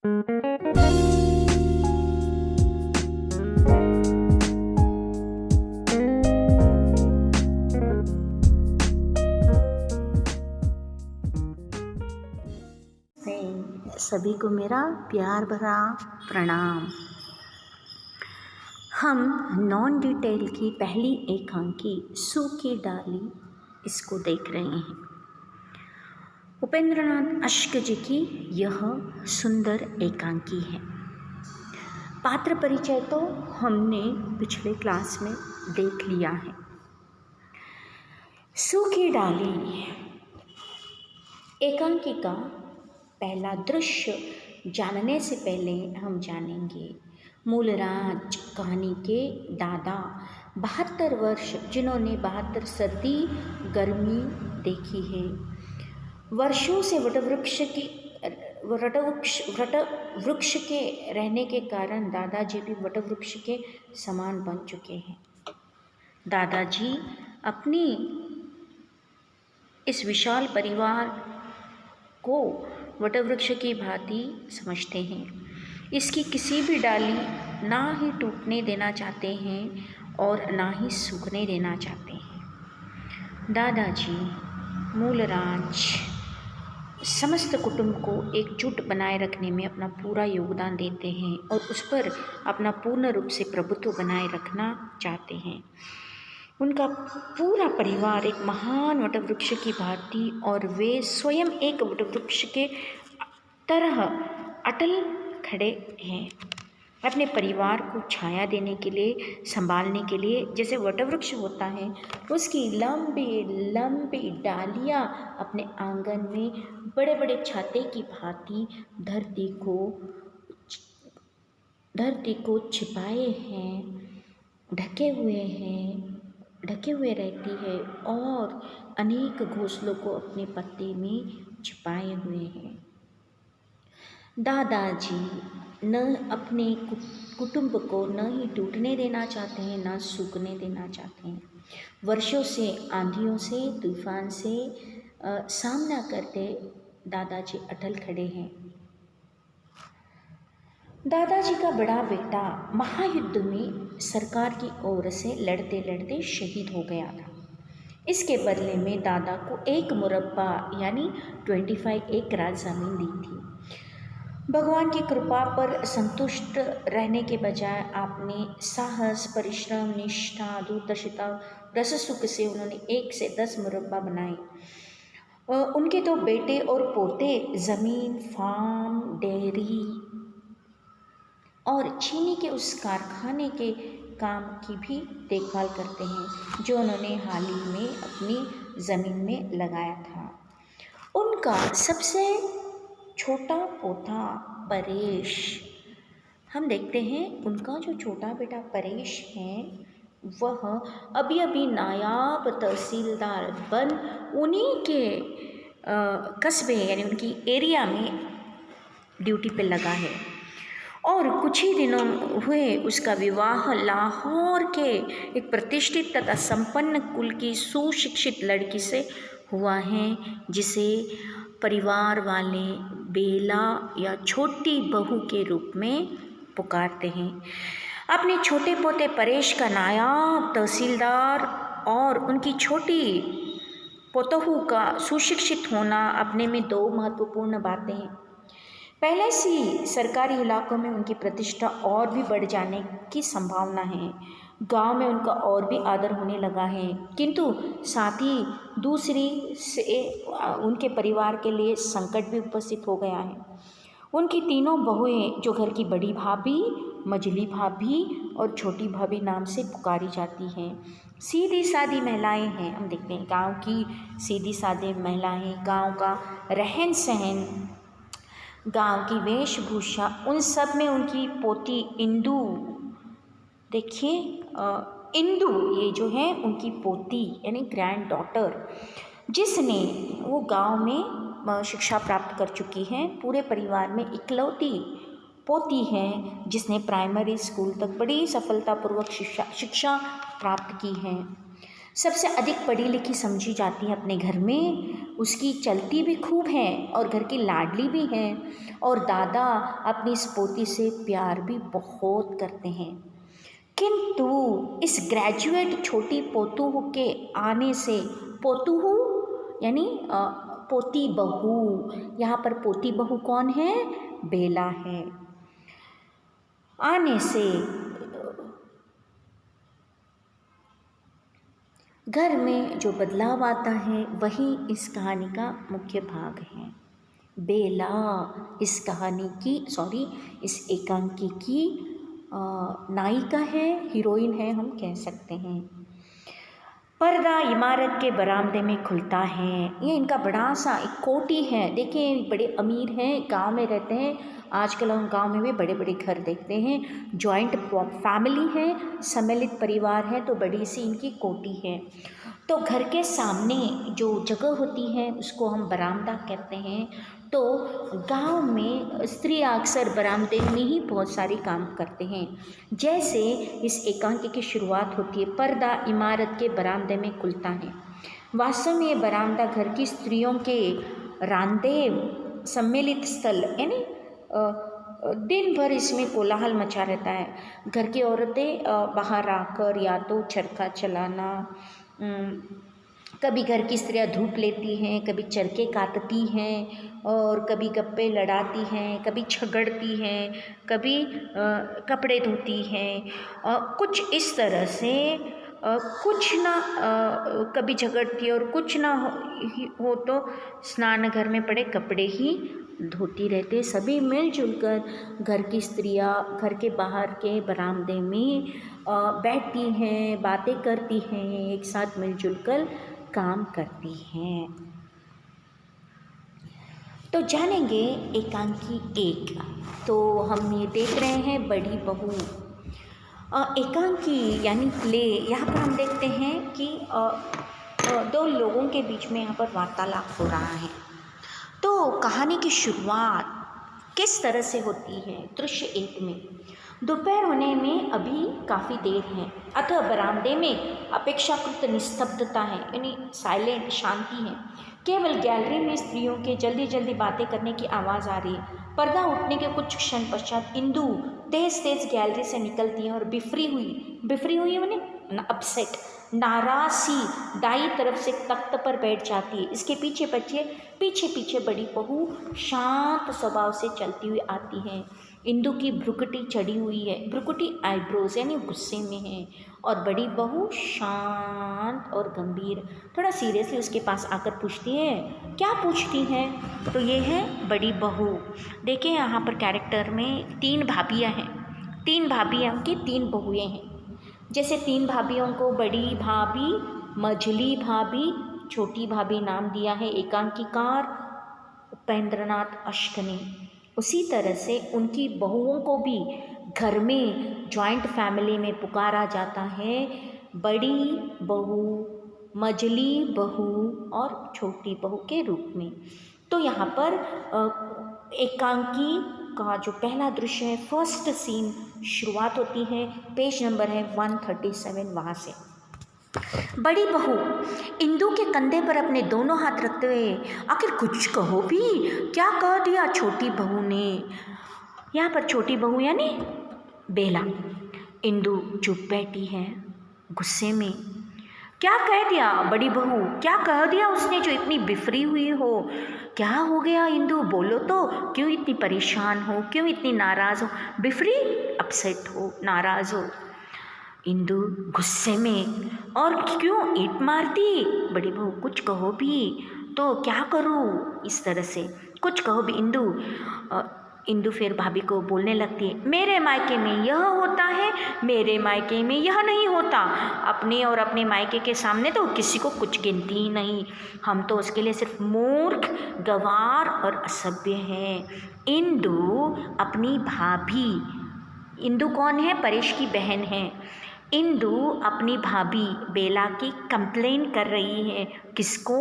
सभी को मेरा प्यार भरा प्रणाम। हम नॉन डिटेल की पहली एकांकी सूखी डाली इसको देख रहे हैं। उपेंद्रनाथ अश्क जी की यह सुंदर एकांकी है। पात्र परिचय तो हमने पिछले क्लास में देख लिया है। सूखी डाली एकांकी का पहला दृश्य जानने से पहले हम जानेंगे मूलराज कहानी के दादा 72 वर्ष जिन्होंने 72 सर्दी गर्मी देखी है। वर्षों से वटवृक्ष के रहने के कारण दादाजी भी वटवृक्ष के समान बन चुके हैं। दादाजी अपनी इस विशाल परिवार को वटवृक्ष की भांति समझते हैं। इसकी किसी भी डाली ना ही टूटने देना चाहते हैं और ना ही सूखने देना चाहते हैं। दादाजी मूलराज समस्त कुटुंब को एकजुट बनाए रखने में अपना पूरा योगदान देते हैं और उस पर अपना पूर्ण रूप से प्रभुत्व बनाए रखना चाहते हैं। उनका पूरा परिवार एक महान वटवृक्ष की भांति और वे स्वयं एक वटवृक्ष के तरह अटल खड़े हैं। अपने परिवार को छाया देने के लिए, संभालने के लिए, जैसे वटवृक्ष होता है उसकी लंबी लंबी डालियाँ अपने आंगन में बड़े बड़े छाते की भांति धरती को छिपाए हैं, ढके हुए रहती है और अनेक घोंसलों को अपने पत्ते में छिपाए हुए हैं। दादाजी न अपने कुटुंब को न ही टूटने देना चाहते हैं, न सूखने देना चाहते हैं। वर्षों से आंधियों से, तूफान से सामना करते दादाजी अटल खड़े हैं। दादाजी का बड़ा बेटा महायुद्ध में सरकार की ओर से लड़ते लड़ते शहीद हो गया था। इसके बदले में दादा को एक मुरब्बा यानी 25 एकड़ ज़मीन दी थी। भगवान की कृपा पर संतुष्ट रहने के बजाय आपने साहस, परिश्रम, निष्ठा, दूरदर्शिता, रस सुख से उन्होंने 1 से 10 मुरब्बा बनाए। उनके 2 बेटे और पोते ज़मीन, फार्म, डेयरी और चीनी के उस कारखाने के काम की भी देखभाल करते हैं जो उन्होंने हाल ही में अपनी ज़मीन में लगाया था। उनका सबसे छोटा पोता परेश, हम देखते हैं उनका जो छोटा बेटा परेश है वह अभी अभी नायाब तहसीलदार बन उन्हीं के कस्बे यानी उनकी एरिया में ड्यूटी पे लगा है और कुछ ही दिनों हुए उसका विवाह लाहौर के एक प्रतिष्ठित तथा संपन्न कुल की सुशिक्षित लड़की से हुआ है जिसे परिवार वाले बेला या छोटी बहू के रूप में पुकारते हैं। अपने छोटे पोते परेश का नायाब तहसीलदार और उनकी छोटी पोतोहू का सुशिक्षित होना अपने में 2 महत्वपूर्ण बातें हैं। पहले से सरकारी इलाकों में उनकी प्रतिष्ठा और भी बढ़ जाने की संभावना है। गांव में उनका और भी आदर होने लगा है, किंतु साथ ही दूसरी से उनके परिवार के लिए संकट भी उपस्थित हो गया है। उनकी 3 बहुएं जो घर की बड़ी भाभी, मझली भाभी और छोटी भाभी नाम से पुकारी जाती हैं, सीधी सादी महिलाएं हैं। हम देखते हैं गांव की सीधी सादी महिलाएं, गांव का रहन सहन, गांव की वेशभूषा, उन सब में उनकी पोती इंदू, देखिए इंदू ये जो है उनकी पोती यानी ग्रैंड डॉटर, जिसने वो गांव में शिक्षा प्राप्त कर चुकी है। पूरे परिवार में इकलौती पोती है जिसने प्राइमरी स्कूल तक बड़ी सफलतापूर्वक शिक्षा प्राप्त की है। सबसे अधिक पढ़ी लिखी समझी जाती है अपने घर में उसकी चलती भी खूब है और घर की लाडली भी हैं, और दादा अपनी इस पोती से प्यार भी बहुत करते हैं। किंतु इस ग्रेजुएट छोटी पोतू के आने से, पोतू यानी पोती बहू, यहाँ पर पोती बहू कौन है? बेला है। आने से घर में जो बदलाव आता है वही इस कहानी का मुख्य भाग है। बेला इस कहानी की इस एकांकी की नायिका है, हीरोइन है हम कह सकते हैं। पर्दा इमारत के बरामदे में खुलता है। ये इनका बड़ा सा एक कोठी है। देखिए बड़े अमीर हैं, गांव में रहते हैं। आजकल हम गांव में भी बड़े बड़े घर देखते हैं। जॉइंट फैमिली है, सम्मिलित परिवार है, तो बड़ी सी इनकी कोठी है। तो घर के सामने जो जगह होती है उसको हम बरामदा कहते हैं। तो गांव में स्त्री अक्सर बरामदे में ही बहुत सारे काम करते हैं। जैसे इस एकांकी की शुरुआत होती है, पर्दा इमारत के बरामदे में खुलता है। वास्तव में ये बरामदा घर की स्त्रियों के रांदेव सम्मिलित स्थल, यानी दिन भर इसमें कोलाहल मचा रहता है। घर की औरतें बाहर आकर या तो चरखा चलाना, कभी घर की स्त्रियां धूप लेती हैं, कभी चरखे काटती हैं, और कभी गप्पे लड़ाती हैं, कभी झगड़ती हैं, कभी कपड़े धोती हैं। कुछ इस तरह से कुछ ना कभी झगड़ती और कुछ ना हो तो स्नान घर में पड़े कपड़े ही धोती रहते। सभी मिलजुल कर घर की स्त्रियां घर के बाहर के बरामदे में बैठती हैं, बातें करती हैं, एक साथ मिलजुल कर काम करती हैं। तो जानेंगे एकांकी एक। तो हम ये देख रहे हैं बड़ी बहू। एकांकी यानी प्ले, यहाँ पर हम देखते हैं कि दो लोगों के बीच में यहाँ पर वार्तालाप हो रहा है। तो कहानी की शुरुआत किस तरह से होती है? दृश्य एक में दोपहर होने में अभी काफ़ी देर है, अतः बरामदे में अपेक्षाकृत निस्तब्धता है, यानी साइलेंट, शांति है। केवल गैलरी में स्त्रियों के जल्दी जल्दी बातें करने की आवाज़ आ रही है। पर्दा उठने के कुछ क्षण पश्चात इंदु तेज तेज गैलरी से निकलती है और बिफरी हुई मैंने अपसेट, नाराज सी दाई तरफ से तख्त पर बैठ जाती है। इसके पीछे पीछे बड़ी बहू शांत स्वभाव से चलती हुई आती है। इंदु की भ्रुकुटी चढ़ी हुई है, भ्रुकुटी आईब्रोज यानी गुस्से में है, और बड़ी बहू शांत और गंभीर, थोड़ा सीरियसली उसके पास आकर पूछती है। क्या पूछती है? तो ये है बड़ी बहू। देखिए यहाँ पर कैरेक्टर में 3 भाभियाँ हैं, 3 भाभियाँ की 3 बहुएँ हैं। जैसे 3 भाभियों को बड़ी भाभी, मझली भाभी, छोटी भाभी नाम दिया है एकांकीकार उपेंद्रनाथ अश्क ने। उसी तरह से उनकी बहुओं को भी घर में जॉइंट फैमिली में पुकारा जाता है बड़ी बहू, मझली बहू और छोटी बहू के रूप में। तो यहाँ पर एकांकी का जो पहला दृश्य है, फर्स्ट सीन शुरुआत होती है, पेज नंबर है 137, वहाँ से। बड़ी बहू इंदु के कंधे पर अपने दोनों हाथ रखते हुए, आखिर कुछ कहो भी, क्या कह दिया छोटी बहू ने? यहाँ पर छोटी बहू यानी बेला। इंदु चुप बैठी है गुस्से में। क्या कह दिया बड़ी बहू? क्या कह दिया उसने जो इतनी बिफरी हुई हो? क्या हो गया इंदु, बोलो तो। क्यों इतनी परेशान हो, क्यों इतनी नाराज़ हो? बिफरी, अपसेट हो, नाराज़ हो। इंदु गुस्से में। और क्यों ईंट मारती? बड़ी बहू कुछ कहो भी। तो क्या करूँ? इस तरह से कुछ कहो भी। इंदु फिर भाभी को बोलने लगती है, मेरे मायके में यह होता है, मेरे मायके में यह नहीं होता। अपने और अपने मायके के सामने तो किसी को कुछ गिनती ही नहीं। हम तो उसके लिए सिर्फ मूर्ख, गंवार और असभ्य हैं। इंदु अपनी भाभी, इंदु कौन है? परेश की बहन है। इंदु अपनी भाभी बेला की कंप्लेन कर रही है। किसको?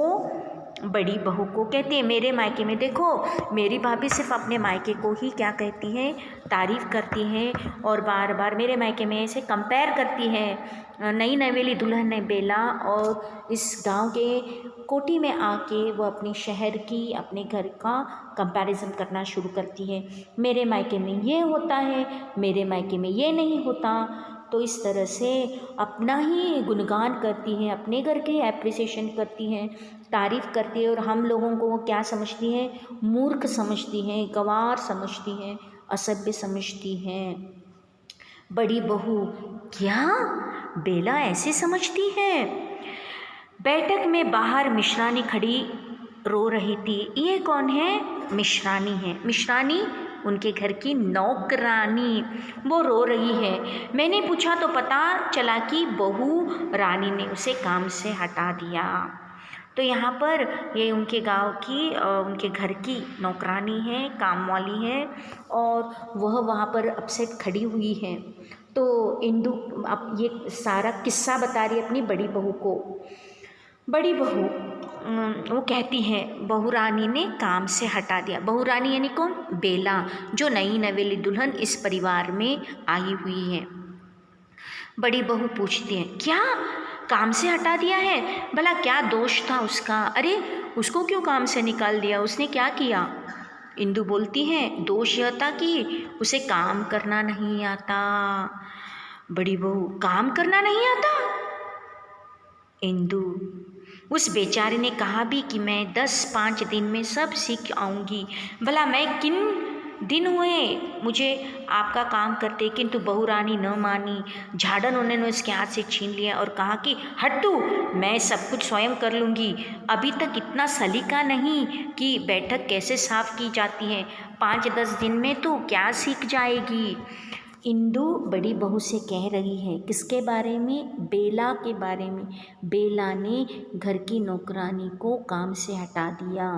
बड़ी बहू को कहती है, मेरे मायके में देखो मेरी भाभी सिर्फ अपने मायके को ही क्या कहती हैं, तारीफ़ करती हैं और बार बार मेरे मायके में ऐसे कंपेयर करती है। नई नवेली दुल्हन ने बेला और इस गांव के कोठी में आके वो अपनी शहर की, अपने घर का कंपैरिजन करना शुरू करती है। मेरे मायके में ये होता है, मेरे मायके में ये नहीं होता। तो इस तरह से अपना ही गुणगान करती हैं, अपने घर के एप्रिसिएशन करती हैं, तारीफ़ करती है। और हम लोगों को वो क्या समझती हैं, मूर्ख समझती हैं, गंवार समझती हैं, असभ्य समझती हैं। बड़ी बहू, क्या बेला ऐसे समझती है? बैठक में बाहर मिश्रानी खड़ी रो रही थी। ये कौन है? मिश्रानी है। मिश्रानी उनके घर की नौकरानी, वो रो रही है। मैंने पूछा तो पता चला कि बहू रानी ने उसे काम से हटा दिया। तो यहाँ पर ये उनके गांव की, उनके घर की नौकरानी है, काम वाली है और वह वहाँ पर अपसेट खड़ी हुई है। तो इंदु अब ये सारा किस्सा बता रही है अपनी बड़ी बहू को। बड़ी बहू वो कहती है बहू रानी ने काम से हटा दिया। बहू रानी यानी कौन? बेला, जो नई नवेली दुल्हन इस परिवार में आई हुई है। बड़ी बहू पूछती है, क्या काम से हटा दिया है? भला क्या दोष था उसका? अरे उसको क्यों काम से निकाल दिया? उसने क्या किया? इंदु बोलती है, दोष यह था कि उसे काम करना नहीं आता। बड़ी बहू, काम करना नहीं आता? इंदु, उस बेचारे ने कहा भी कि मैं 10-5 दिन में सब सीख आऊँगी। भला मैं किन दिन हुए मुझे आपका काम करते, किंतु बहू रानी न मानी। झाड़न उन्होंने उसके हाथ से छीन लिया और कहा कि हट तू, मैं सब कुछ स्वयं कर लूँगी। अभी तक इतना सलीका नहीं कि बैठक कैसे साफ की जाती है। 5-10 दिन में तू क्या सीख जाएगी। इंदु बड़ी बहू से कह रही है, किसके बारे में? बेला के बारे में। बेला ने घर की नौकरानी को काम से हटा दिया।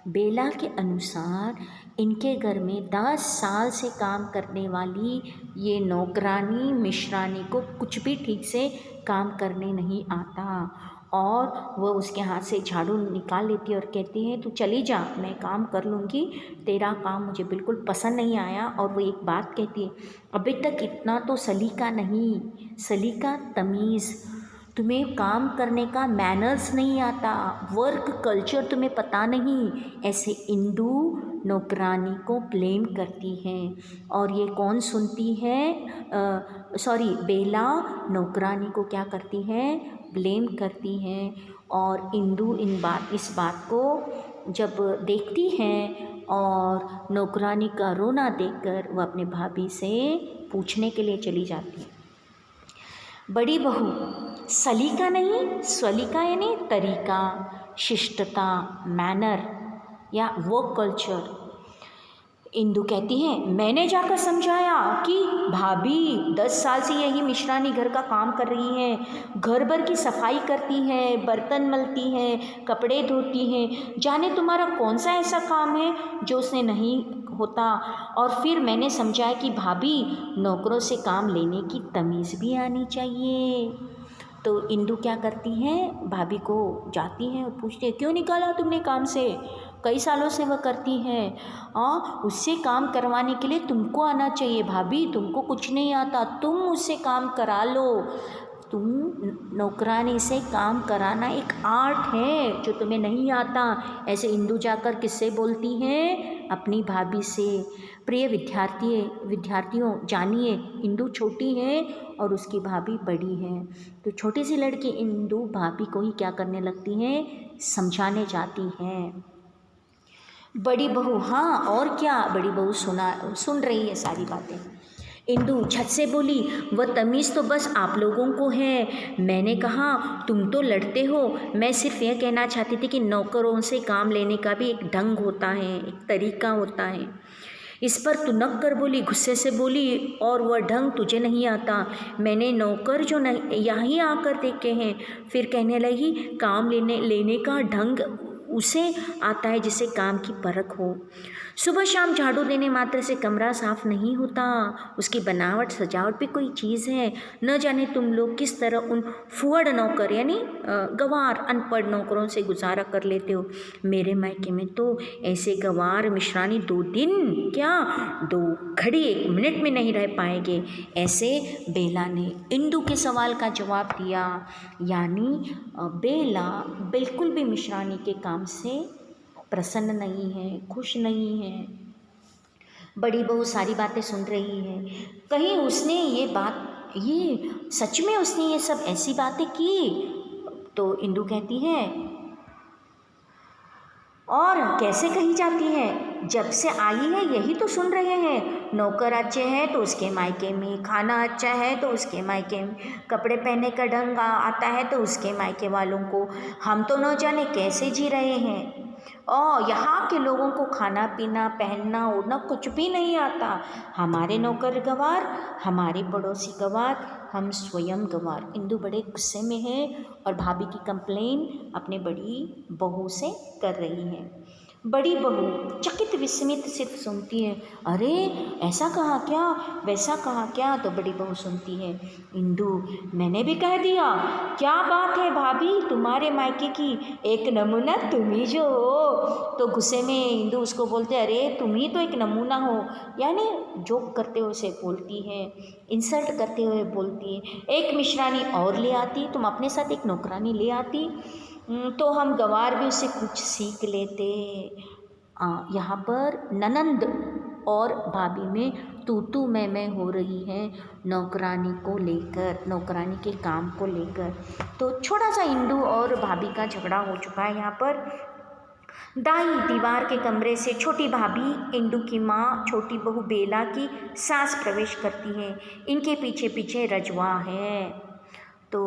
बेला के अनुसार इनके घर में 10 साल से काम करने वाली ये नौकरानी मिश्रानी को कुछ भी ठीक से काम करने नहीं आता और वह उसके हाथ से झाड़ू निकाल लेती है और कहती है, तू चली जा, मैं काम कर लूँगी, तेरा काम मुझे बिल्कुल पसंद नहीं आया। और वो एक बात कहती है, अभी तक इतना तो सलीका नहीं, सलीका तमीज़, तुम्हें काम करने का मैनर्स नहीं आता, वर्क कल्चर तुम्हें पता नहीं। ऐसे इंदु नौकरानी को ब्लेम करती है और ये कौन सुनती है? बेला नौकरानी को क्या करती है? ब्लेम करती है। और इंदु इस बात को जब देखती है और नौकरानी का रोना देखकर वह अपने भाभी से पूछने के लिए चली जाती है। बड़ी बहू, सलीका नहीं, स्वलीका यानी तरीका, शिष्टता, मैनर या वर्क कल्चर। इंदु कहती है, मैंने जाकर समझाया कि भाभी 10 साल से यही मिश्रानी घर का काम कर रही है, घर भर की सफाई करती है, बर्तन मलती है, कपड़े धोती है, जाने तुम्हारा कौन सा ऐसा काम है जो उसने नहीं होता। और फिर मैंने समझाया कि भाभी नौकरों से काम लेने की तमीज़ भी आनी चाहिए। तो इंदु क्या करती हैं, भाभी को जाती हैं और पूछती है, क्यों निकाला तुमने काम से? कई सालों से वह करती है। उससे काम करवाने के लिए तुमको आना चाहिए भाभी, तुमको कुछ नहीं आता, तुम उससे काम करा लो। तुम नौकरानी से काम कराना एक आर्ट है जो तुम्हें नहीं आता। ऐसे इंदु जाकर किससे बोलती हैं? अपनी भाभी से। प्रिय विद्यार्थियों जानिए, इंदु छोटी है और उसकी भाभी बड़ी है। तो छोटी सी लड़की इंदु भाभी को ही क्या करने लगती है? समझाने जाती है। बड़ी बहू, हाँ और क्या? बड़ी बहू सुन रही है सारी बातें। इंदु झट से बोली, वह तमीज़ तो बस आप लोगों को है। मैंने कहा तुम तो लड़ते हो, मैं सिर्फ यह कहना चाहती थी कि नौकरों से काम लेने का भी एक ढंग होता है, एक तरीका होता है। इस पर तुनक कर बोली, गुस्से से बोली, और वह ढंग तुझे नहीं आता। मैंने नौकर जो यहीं आकर देखे हैं। फिर कहने लगी, काम लेने का ढंग उसे आता है जिसे काम की परख हो। सुबह शाम झाड़ू देने मात्र से कमरा साफ नहीं होता, उसकी बनावट सजावट भी कोई चीज़ है। न जाने तुम लोग किस तरह उन फुअड़ नौकर यानी गंवार अनपढ़ नौकरों से गुजारा कर लेते हो। मेरे मायके में तो ऐसे गंवार मिश्रानी 2 दिन क्या 2 घड़ी 1 मिनट में नहीं रह पाएंगे। ऐसे बेला ने इंदु के सवाल का जवाब दिया। यानी बेला बिल्कुल भी मिश्रानी के काम से प्रसन्न नहीं है, खुश नहीं है। बड़ी बहू सारी बातें सुन रही है। कहीं उसने ये सच में उसने ये सब ऐसी बातें की? तो इंदु कहती है, और कैसे कही जाती है? जब से आई है यही तो सुन रहे हैं। नौकर अच्छे हैं तो उसके मायके में, खाना अच्छा है तो उसके मायके में, कपड़े पहनने का ढंग आता है तो उसके मायके वालों को। हम तो न जाने कैसे जी रहे हैं। और यहाँ के लोगों को खाना पीना पहनना ओढ़ना कुछ भी नहीं आता। हमारे नौकर गंवार, हमारे पड़ोसी गंवार, हम स्वयं गंवार। इंदु बड़े गुस्से में है और भाभी की कंप्लेन अपने बड़ी बहू से कर रही है। बड़ी बहू चकित विस्मित सिर्फ सुनती है। अरे ऐसा कहा क्या, वैसा कहा क्या? तो बड़ी बहू सुनती है। इंदु, मैंने भी कह दिया। क्या बात है भाभी, तुम्हारे मायके की एक नमूना तुम ही जो हो। तो गुस्से में इंदु उसको बोलते, अरे तुम ही तो एक नमूना हो। यानी जोक करते हुए उसे बोलती है, इंसल्ट करते हुए बोलती है। एक मिश्रानी और ले आती, तुम अपने साथ एक नौकरानी ले आती तो हम गंवार भी उससे कुछ सीख लेते। यहाँ पर ननंद और भाभी में तू मैं हो रही है नौकरानी को लेकर, नौकरानी के काम को लेकर। तो छोटा सा इंदु और भाभी का झगड़ा हो चुका है। यहाँ पर दाई दीवार के कमरे से छोटी भाभी इंदु की माँ छोटी बहू बेला की सास प्रवेश करती है। इनके पीछे पीछे रजवा है। तो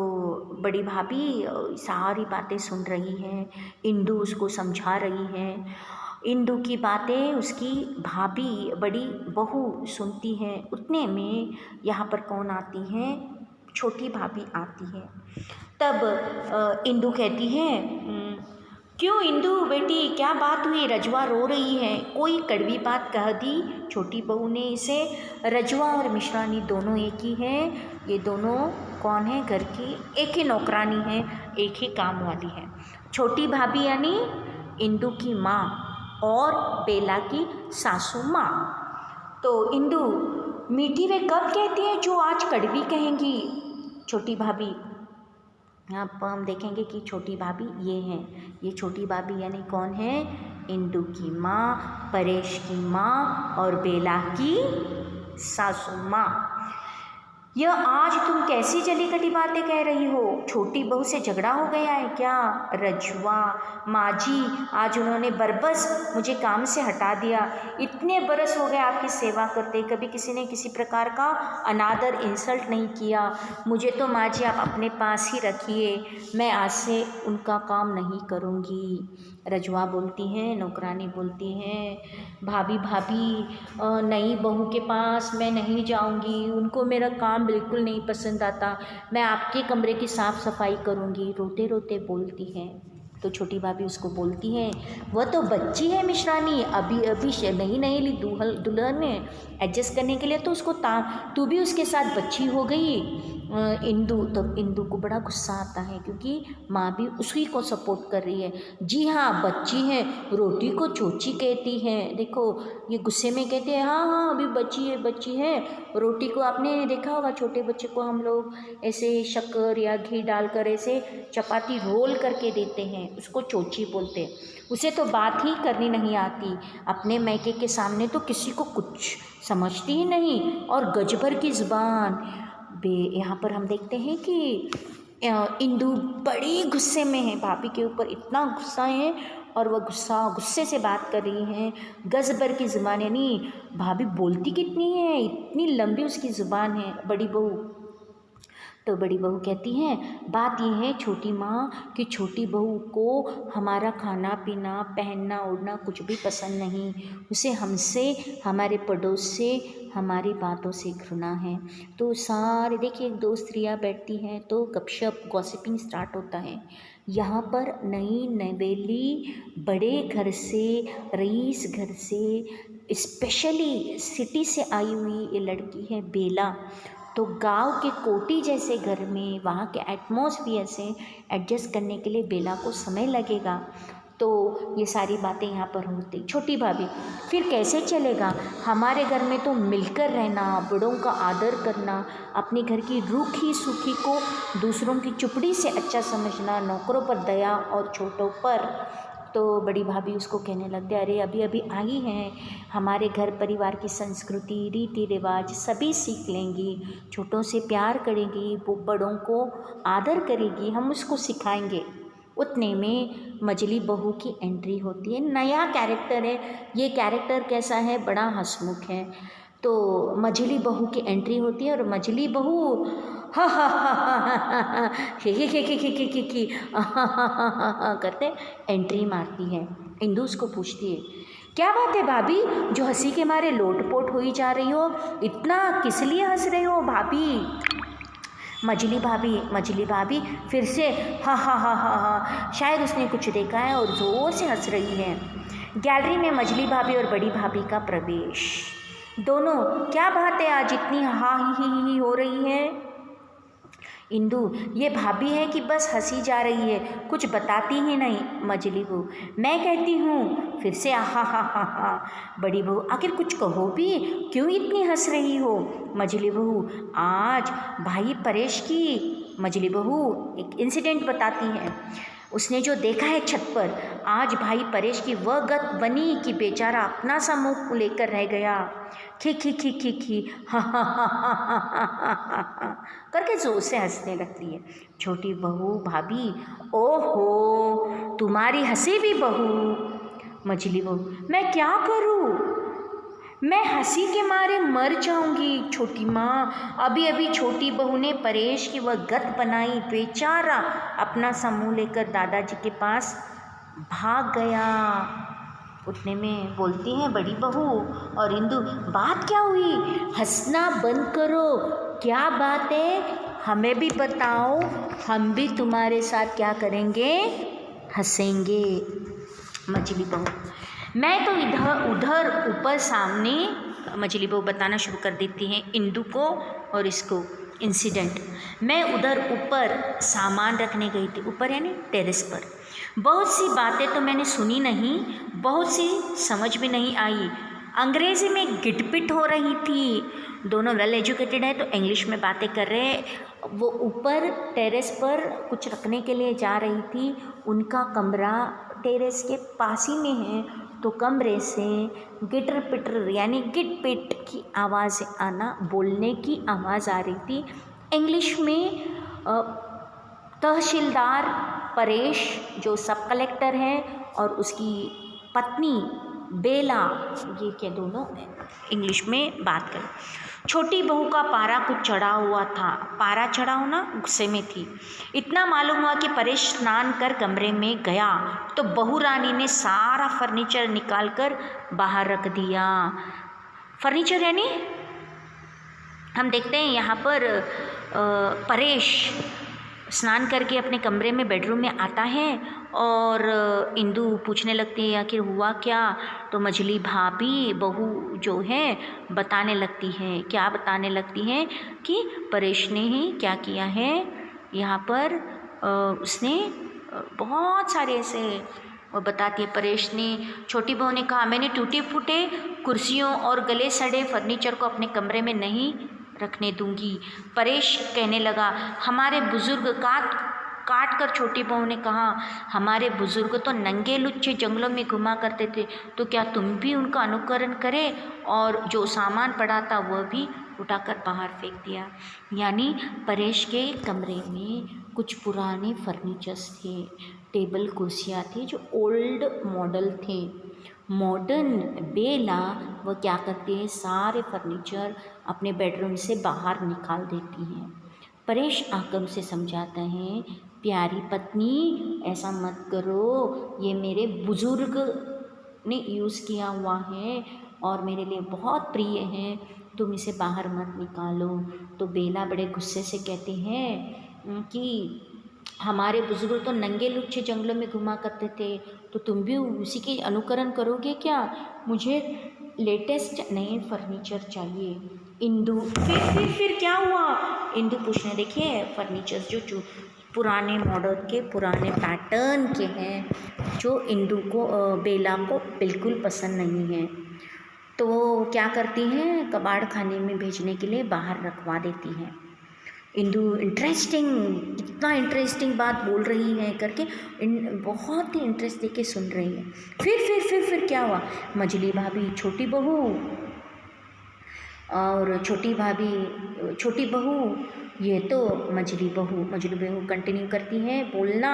बड़ी भाभी सारी बातें सुन रही है। इंदु उसको समझा रही है। इंदु की बातें उसकी भाभी बड़ी बहू सुनती है। उतने में यहाँ पर कौन आती है? छोटी भाभी आती है। तब इंदु कहती है, क्यों इंदु बेटी, क्या बात हुई? रजवा रो रही है। कोई कड़वी बात कह दी छोटी बहू ने इसे। रजवा और मिश्रानी दोनों एक ही हैं। ये दोनों कौन है? घर की एक ही नौकरानी है, एक ही काम वाली है। छोटी भाभी यानी इंदु की माँ और बेला की सासू माँ। तो इंदु, मीठी वे कब कहती है जो आज कड़वी कहेंगी? छोटी भाभी। यहाँ पर हम देखेंगे कि छोटी भाभी ये हैं। ये छोटी भाभी यानी कौन है? इंदु की माँ, परेश की माँ और बेला की सासू माँ। यह आज तुम कैसी जली कटी बातें कह रही हो? छोटी बहू से झगड़ा हो गया है क्या? रजवा, माँ जी, आज उन्होंने बरबस मुझे काम से हटा दिया। इतने बरस हो गए आपकी सेवा करते, कभी किसी ने किसी प्रकार का अनादर इंसल्ट नहीं किया। मुझे तो माँ जी आप अपने पास ही रखिए, मैं आज से उनका काम नहीं करूँगी। रजवा बोलती हैं, नौकरानी बोलती हैं, भाभी नई बहू के पास मैं नहीं जाऊंगी, उनको मेरा काम बिल्कुल नहीं पसंद आता, मैं आपके कमरे की साफ़ सफाई करूंगी। रोते रोते बोलती हैं। तो छोटी भाभी उसको बोलती है, वह तो बच्ची है मिश्रानी, अभी अभी नई ली दुल्हन में एडजस्ट करने के लिए, तो उसको तू भी उसके साथ बच्ची हो गई। इंदु को बड़ा गुस्सा आता है क्योंकि माँ भी उसी को सपोर्ट कर रही है। जी हाँ, बच्ची है, रोटी को चोची कहती है। देखो ये गुस्से में कहते हैं, हाँ अभी बच्ची है। रोटी को आपने देखा होगा, छोटे बच्चे को हम लोग ऐसे शक्कर या घी डालकर ऐसे चपाती रोल करके देते हैं, उसको चोची बोलते हैं। उसे तो बात ही करनी नहीं आती, अपने मैके के सामने तो किसी को कुछ समझती ही नहीं, और गजभर की ज़ुबान। यहाँ पर हम देखते हैं कि इंदु बड़ी गुस्से में है, भाभी के ऊपर इतना गुस्सा है और वह गुस्से से बात कर रही हैं। गजभर की ज़ुबान यानी भाभी बोलती कितनी है, इतनी लंबी उसकी ज़ुबान है बड़ी बहू। तो बड़ी बहू कहती हैं, बात यह है छोटी माँ कि छोटी बहू को हमारा खाना पीना पहनना ओढ़ना कुछ भी पसंद नहीं, उसे हमसे, हमारे पड़ोस से, हमारी बातों से घृणा है। तो सारे देखिए 2 स्त्रियाँ बैठती हैं तो गपशप गॉसिपिंग स्टार्ट होता है। यहाँ पर नई नवेली बड़े घर से, रईस घर से, स्पेशली सिटी से आई हुई ये लड़की है बेला। तो गांव के कोठी जैसे घर में वहाँ के एटमॉस्फेयर से एडजस्ट करने के लिए बेला को समय लगेगा। तो ये सारी बातें यहाँ पर होती। छोटी भाभी, फिर कैसे चलेगा? हमारे घर में तो मिलकर रहना, बड़ों का आदर करना, अपने घर की रूखी सूखी को दूसरों की चुपड़ी से अच्छा समझना, नौकरों पर दया और छोटों पर। तो बड़ी भाभी उसको कहने लगते, अरे अभी अभी आई हैं, हमारे घर परिवार की संस्कृति रीति रिवाज सभी सीख लेंगी, छोटों से प्यार करेगी, वो बड़ों को आदर करेगी, हम उसको सिखाएंगे। उतने में मजली बहू की एंट्री होती है। नया कैरेक्टर है, ये कैरेक्टर कैसा है? बड़ा हंसमुख है। तो मजली बहू की एंट्री होती है और मजली बहू हा हा हा हा ही करते एंट्री मारती है। इंदु उसको पूछती है, क्या बात है भाभी, जो हंसी के मारे लोटपोट हुई जा रही हो, इतना किस लिए हंस रहे हो भाभी? मजली भाभी फिर से हा हा हा हा हा, शायद उसने कुछ देखा है और ज़ोर से हंस रही है। गैलरी में मजली भाभी और बड़ी भाभी का प्रवेश। दोनों, क्या बात है आज इतनी हा ही हो रही है? इंदु, ये भाभी है कि बस हंसी जा रही है, कुछ बताती ही नहीं। मजली बहू, मैं कहती हूँ फिर से हा हा हा हा। बड़ी बहू, आखिर कुछ कहो भी, क्यों इतनी हंस रही हो? मजली बहू, आज भाई परेश की। मजली बहू एक इंसिडेंट बताती है, उसने जो देखा है छत पर, आज भाई परेश की वह गत बनी कि बेचारा अपना सा मुँह लेकर रह गया। खी हा हा हा हा हा हा करके जोर से हंसने लगती है। छोटी बहू, भाभी, ओहो तुम्हारी हंसी भी बहू। मछली बहू, मैं क्या करूँ, मैं हंसी के मारे मर जाऊंगी। छोटी माँ, अभी अभी छोटी बहू ने परेश की वह गत बनाई, बेचारा अपना समूह लेकर दादाजी के पास भाग गया। उतने में बोलती हैं बड़ी बहू और इंदु, बात क्या हुई? हंसना बंद करो, क्या बात है हमें भी बताओ, हम भी तुम्हारे साथ क्या करेंगे, हंसेंगे। मछली बहू, मैं तो इधर उधर ऊपर सामने। मछली बहू बताना शुरू कर देती हैं इंदु को और इसको इंसिडेंट। मैं उधर ऊपर सामान रखने गई थी, ऊपर यानी टेरेस पर। बहुत सी बातें तो मैंने सुनी नहीं, बहुत सी समझ में नहीं आई, अंग्रेज़ी में गिटपिट हो रही थी। दोनों वेल एजुकेटेड है तो इंग्लिश में बातें कर रहे हैं। वो ऊपर टेरेस पर कुछ रखने के लिए जा रही थी, उनका कमरा टेरेस के पास ही में है, तो कमरे से गिटर पिटर यानी गिट पिट की आवाज़ आना, बोलने की आवाज़ आ रही थी इंग्लिश में। तहसीलदार परेश जो सब कलेक्टर हैं और उसकी पत्नी बेला, ये क्या दोनों इंग्लिश में बात करें। छोटी बहू का पारा कुछ चढ़ा हुआ था, पारा चढ़ा होना गुस्से में थी। इतना मालूम हुआ कि परेश स्नान कर कमरे में गया तो बहू रानी ने सारा फर्नीचर निकाल कर बाहर रख दिया। फर्नीचर यानी हम देखते हैं यहाँ पर परेश स्नान करके अपने कमरे में बेडरूम में आता है और इंदु पूछने लगती है आखिर हुआ क्या, तो मछली भाभी बहू जो है बताने लगती है। क्या बताने लगती है कि परेश ने ही क्या किया है, यहाँ पर उसने बहुत सारे ऐसे वो बताती है। परेश ने, छोटी बहू ने कहा, मैंने टूटे फूटे कुर्सियों और गले सड़े फर्नीचर को अपने कमरे में नहीं रखने दूंगी। परेश कहने लगा, हमारे बुजुर्ग काट कर। छोटी बहू ने कहा, हमारे बुजुर्ग तो नंगे लुच्चे जंगलों में घुमा करते थे, तो क्या तुम भी उनका अनुकरण करें? और जो सामान पड़ा था वह भी उठाकर बाहर फेंक दिया। यानी परेश के कमरे में कुछ पुराने फर्नीचर्स थे, टेबल कुर्सियाँ थी जो ओल्ड मॉडल थे। मॉडर्न बेला वह क्या करती है, सारे फर्नीचर अपने बेडरूम से बाहर निकाल देती हैं। परेश आकर उसे समझाता है, प्यारी पत्नी ऐसा मत करो, ये मेरे बुजुर्ग ने यूज़ किया हुआ है और मेरे लिए बहुत प्रिय है, तुम इसे बाहर मत निकालो। तो बेला बड़े गुस्से से कहती है कि हमारे बुजुर्ग तो नंगे लुच्चे जंगलों में घुमा करते थे, तो तुम भी उसी की अनुकरण करोगे क्या? मुझे लेटेस्ट नए फर्नीचर चाहिए। इंदु फिर क्या हुआ? इंदु पूछने, देखिए फर्नीचर जो पुराने मॉडल के पुराने पैटर्न के हैं, जो इंदु को बेला को बिल्कुल पसंद नहीं है, तो वो क्या करती हैं, कबाड़ खाने में भेजने के लिए बाहर रखवा देती हैं। इंदु इंटरेस्टिंग, इतना इंटरेस्टिंग बात बोल रही है करके बहुत ही इंटरेस्ट देके सुन रही है। फिर क्या हुआ? मझली भाभी, छोटी बहू और छोटी बहू, ये तो मझली बहू कंटिन्यू करती है बोलना।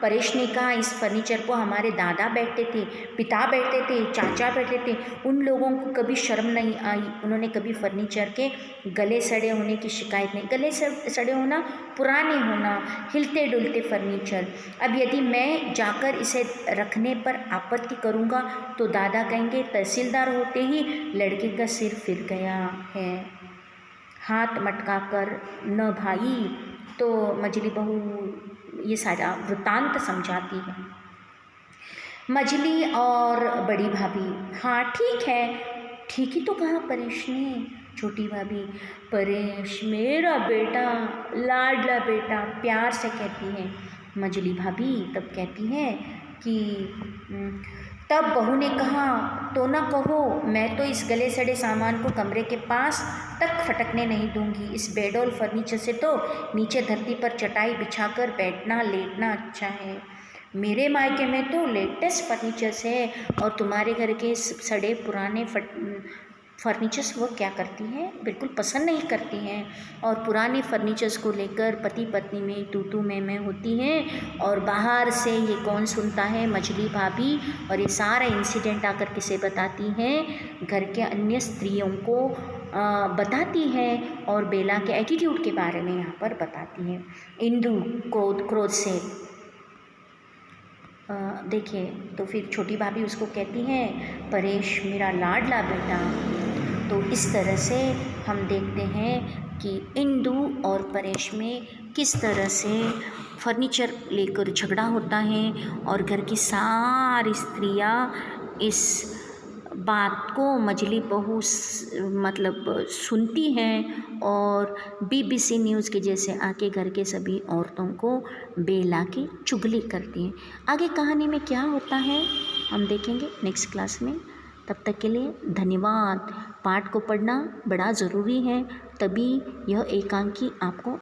परेश ने कहा, इस फर्नीचर को हमारे दादा बैठते थे, पिता बैठते थे, चाचा बैठते थे, उन लोगों को कभी शर्म नहीं आई, उन्होंने कभी फर्नीचर के गले सड़े होने की शिकायत नहीं। गले सड़े होना, पुराने होना, हिलते डुलते फर्नीचर। अब यदि मैं जाकर इसे रखने पर आपत्ति करूँगा तो दादा कहेंगे तहसीलदार होते ही लड़के का सिर फिर गया है, हाथ मटका कर न भाई। तो मझली बहू ये सारा वृत्तांत समझाती है। मझली और बड़ी भाभी, हाँ ठीक है, ठीक ही तो कहा परेश ने। छोटी भाभी, परेश मेरा बेटा, लाडला बेटा, प्यार से कहती है। मझली भाभी तब कहती है कि तब बहू ने कहा, तो ना कहो, मैं तो इस गले सड़े सामान को कमरे के पास तक फटकने नहीं दूंगी। इस बेड और फर्नीचर से तो नीचे धरती पर चटाई बिछाकर बैठना लेटना अच्छा है। मेरे मायके में तो लेटेस्ट फर्नीचर्स है और तुम्हारे घर के सड़े पुराने फर्नीचर्स वो क्या करती हैं, बिल्कुल पसंद नहीं करती हैं। और पुराने फर्नीचर्स को लेकर पति पत्नी में तू मैं होती हैं। और बाहर से ये कौन सुनता है? मझली भाभी। और ये सारा इंसिडेंट आकर किसे बताती हैं? घर के अन्य स्त्रियों को बताती हैं और बेला के एटीट्यूड के बारे में यहाँ पर बताती हैं। इंदु क्रोध से देखिए, तो फिर छोटी भाभी उसको कहती हैं, परेश मेरा लाडला बेटा। तो इस तरह से हम देखते हैं कि इंदु और परेश में किस तरह से फर्नीचर लेकर झगड़ा होता है और घर की सारी स्त्रियां इस बात को मझली बहू मतलब सुनती हैं और BBC न्यूज़ के जैसे आके घर के सभी औरतों को बेला की चुगली करती हैं। आगे कहानी में क्या होता है हम देखेंगे नेक्स्ट क्लास में। तब तक के लिए धन्यवाद। पाठ को पढ़ना बड़ा ज़रूरी है, तभी यह एकांकी आपको